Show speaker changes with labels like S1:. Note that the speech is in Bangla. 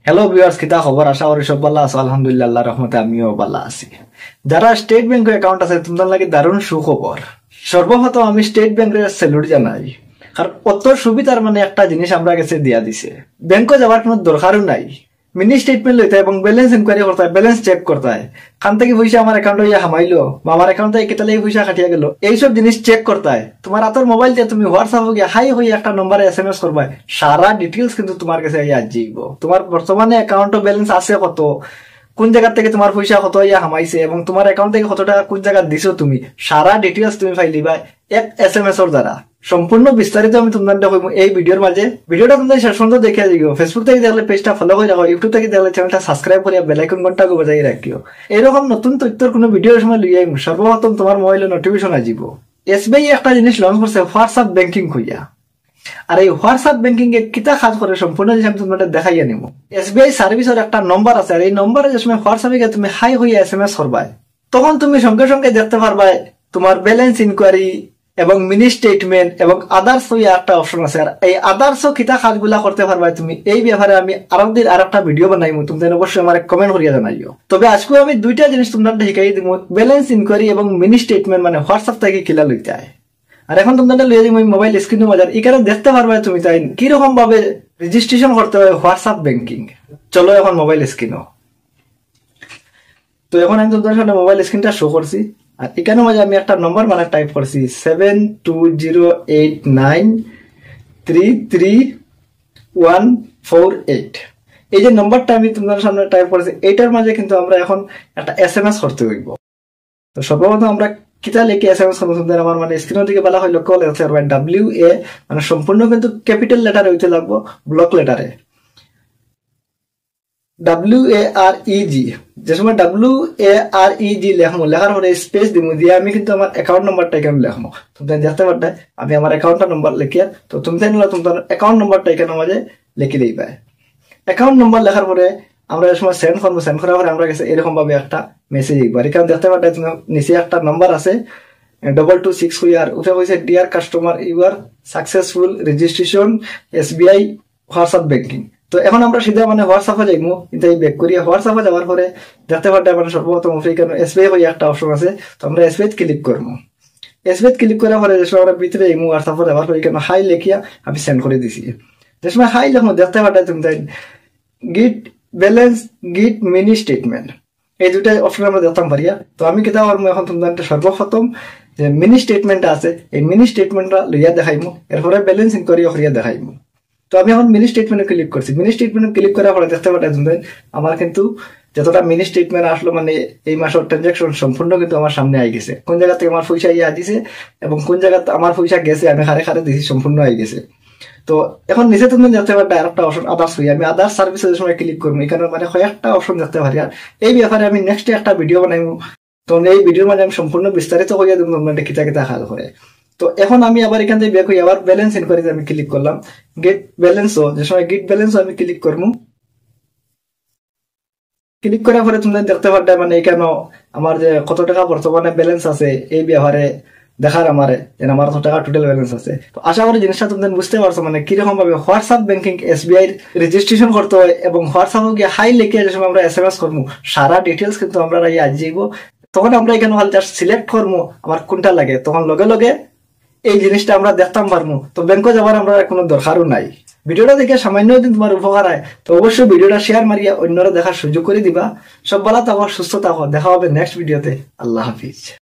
S1: হ্যালো ভিউয়ার্স, কিতা খবর? আশা করি সব ভালো আছো। আলহামদুলিল্লাহ, আল্লাহর রহমতে আমিও ভালো আছি। যারা স্টেট ব্যাংক অ্যাকাউন্ট আছে তোমাদের লাগে দারুণ সুখবর। সর্বপ্রথম আমি স্টেট ব্যাংকের স্যালুট জানাই, কারণ অত সুবিধার একটা জিনিস আমরা কাছে দিয়া দিছে। ব্যাংকে যাওয়ার কোনো দরকারও নাই। মিনি স্টেটমেন্ট লইতে এবং ব্যালেন্স ইনকোয়ারি করতে হয়, ব্যালেন্স চেক করতে হয়। খান থেকে পয়সা আমার অ্যাকাউন্টে ইয়া হামাইলো বা আমার অ্যাকাউন্টে কেতালে পয়সা কাটিয়া গেল, এইসব জিনিস চেক করতে হয়। তোমার হাতের মোবাইল দিয়ে তুমি হোয়াটসঅ্যাপে গিয়ে হাই হয়ে একটা নম্বরে SMS করবা, সারা ডিটেলস কিন্তু তোমার কাছে ইয়া যাইব। তোমার বর্তমানে অ্যাকাউন্টে ব্যালেন্স আছে কত, কোন জায়গা থেকে তোমার পয়সা কত ইয়া হামাইছে এবং তোমার অ্যাকাউন্ট থেকে কত টাকা কোন জায়গা দিছো তুমি, সারা ডিটেলস তুমি পাইলিবা এক SMS এর দ্বারা। সম্পূর্ণ বিস্তারিত আমি তোমাদের কইব এই ভিডিওর মাঝে। ভিডিওটা তোমরা শেষ পর্যন্ত দেখে দিও। ফেসবুক থেকে দেখলে পেজটা ফলো করে রাখো, ইউটিউব থেকে দেখলে চ্যানেলটা সাবস্ক্রাইব করে বেল আইকন ঘন্টাকে বাজাই রাখিও। এরকম নতুন তথ্যের কোনো ভিডিওর সময় লইয়া সর্বপ্রথম তোমার মোবাইলে নোটিফিকেশন আসিব। SBI একটা জিনিস লঞ্চ করছে, হোয়াটসঅ্যাপ ব্যাংকিং কইয়া। আর এই হোয়াটসঅ্যাপ ব্যাংকিং এ কিতা কাজ করে সম্পূর্ণ জিনিস আমি তোমাদের দেখাইয়া নিব। SBI সার্ভিসের একটা নম্বর আছে, আর এই নম্বরে যে সময় হোয়াটসঅ্যাপে গিয়ে তুমি হাই হইয়া SMS করবা, তখন তুমি সঙ্গে সঙ্গে দেখতে পারবা তোমার ব্যালেন্স ইনকোয়ারি এবং মিনি স্টেটমেন্ট এবং আদার্স হইয়া একটা অপশন আছে। আর এই আদার্স কিতা কাজগুলা করতে পারবা তুমি, এই ব্যাপারে আমি আর একটা ভিডিও বানাইমু, তোমাদের অবশ্যই আমার কমেন্ট করিয়া জানাইও। তবে আজকে আমি দুইটা জিনিস তোমাদের শিখাই দিব, ব্যালেন্স ইনকোয়ারি এবং মিনি স্টেটমেন্ট মানে হোয়াটসঅ্যাপ থেকে কিলা লইতে হয়। আর এখন তোমাদের লইয়া দিব মোবাইল স্ক্রিনের মাঝে, এখানে দেখতে পারবা তুমি তাই কিরকম ভাবে রেজিস্ট্রেশন করতে হয় হোয়াটসঅ্যাপ ব্যাংকিং। চলো এখন মোবাইল স্ক্রিনও। তো এখন আমি তোমাদের সামনে মোবাইল স্ক্রিনটা শো করছি, আর এখানে মাঝে আমি একটা নম্বর টাইপ করছি 7208933148। এই যে নম্বরটা আমি তোমাদের সামনে টাইপ করেছি, এইটার মাঝে কিন্তু আমরা এখন একটা SMS করতে হইব। তো সর্বপ্রথম আমরা কিতা লিখে SMS করবো, আমার স্ক্রিনের দিকে বলা হইলো কল WA, সম্পূর্ণ কিন্তু ক্যাপিটাল লেটারে হইতে লাগবো, ব্লক লেটারে WAREG। যে সময় WAREG লেখবো, লেখার পরে স্পেস দিব দিয়ে আমি কিন্তু আমার অ্যাকাউন্ট নাম্বারটা এখানে লেখবো। তুমি দেখতে পারবে আমি আমার অ্যাকাউন্ট নাম্বার লিখিয়া, তো তুমি নিলে তোমার অ্যাকাউন্ট নাম্বারটা এখানে মাঝে লিখে দিই পায়। অ্যাকাউন্ট নাম্বার লেখার পরে আমরা এই সময় সেন্ড করবো, সেন্ড করার পরে আমরা কাছে এরকম ভাবে একটা মেসেজ দিই। এখানে দেখতে পারবে তুমি নিচে একটা নাম্বার আছে 226 আর উঠে হয়েছে dear customer you are successful registration SBI WhatsApp banking. তো এখন আমরা সিধা হোয়াটসঅ্যাপে যাইমু, কিন্তু এই ব্যাক করিয়া হোয়াটসঅ্যাপে যাওয়ার পরে দেখতে পারবে সর্বপ্রথম এখানে SBI হয়ে একটা অপশন আছে, তো আমরা SBI ক্লিক করবো। SBI ক্লিক করার পরে যে সময় আমরা ভিতরে যাইমু, হোয়াটসঅ্যাপে যাওয়ার পরে এখানে হাই লেখিয়া আমি সেন্ড করে দিছি। যে সময় হাই লেখবো দেখতে পারবে তুমি তাই গিট ব্যালেন্স গিট মিনি স্টেটমেন্ট, এই দুটা অপশন আমরা দেখতাম পারিয়া। তো আমি কেটা পারবো এখন তোমাদের সর্বপ্রথম যে মিনি স্টেটমেন্টটা আছে, এই মিনি স্টেটমেন্টটা লইয়া দেখাইমু, এরপরে ব্যালেন্স ইনকোয়ারি করিয়া দেখাইমু। তো আমি এখন মিনি স্টেটমেন্টে ক্লিক করছি। মিনি স্টেটমেন্টে ক্লিক করার পরে দেখতে পাচ্ছেন আমার কিন্তু যতটা মিনি স্টেটমেন্ট আসলো, এই মাসের ট্রানজাকশন সম্পূর্ণ কিন্তু আমার সামনে আই গেছে। কোন জায়গা থেকে আমার পয়সা ইয়া দিছে এবং কোন জায়গা আমার পয়সা গেছে, আমি হারে হারে দিছি, সম্পূর্ণ আই গেছে। তো এখন নিচে তুমি দেখতে পারবে আরেকটা অপশন আদার্স হয়ে, আমি আদার্স সার্ভিসের সময় ক্লিক করবো। এখানে কয়েকটা অপশন দেখতে পারি, আর এই ব্যাপারে আমি নেক্সট একটা ভিডিও বানাইবো। তো এই ভিডিওর মাঝে আমি সম্পূর্ণ বিস্তারিত করিয়া দেবো তোমাদের কিতা কিতা হাল করে। তো এখন আমি আবার এখান থেকে ব্যাক হয়ে আবার ব্যালেন্স ইনকোয়ারিতে আমি ক্লিক করলাম। গেট ব্যালেন্সও, যে সময় গেট ব্যালেন্সও আমি ক্লিক করবো। ক্লিক করার পরে তুমি দেখতে পারবে এখানে আমার যে কত টাকা বর্তমানে ব্যালেন্স আছে এই ব্যাপারে দেখার আমার কত টাকা টোটাল ব্যালেন্স আছে। তো আশা করি জিনিসটা তুমি বুঝতে পারছো কিরকম ভাবে হোয়াটসঅ্যাপ ব্যাংকিং SBI রেজিস্ট্রেশন করতে হয় এবং হোয়াটসঅ্যাপে গিয়ে হাই লিখে যে সময় আমরা SMS করবো, সারা ডিটেলস কিন্তু আমরা আজ যাইব। তখন আমরা এখানে জাস্ট সিলেক্ট করবো আমার কোনটা লাগে, তখন লগে লগে এই জিনিসটা আমরা দেখতাম পারবো। তো ব্যাংকে যাওয়ার আমরা কোনো দরকারও নাই। ভিডিওটা দেখে সামান্য দিন তোমার উপকার হয়, তো অবশ্যই ভিডিওটা শেয়ার মারিয়া অন্যরা দেখার সুযোগ করে দিবা। সব ভালো থাকো, সুস্থ থাকো, দেখা হবে নেক্সট ভিডিওতে। আল্লাহ হাফিজ।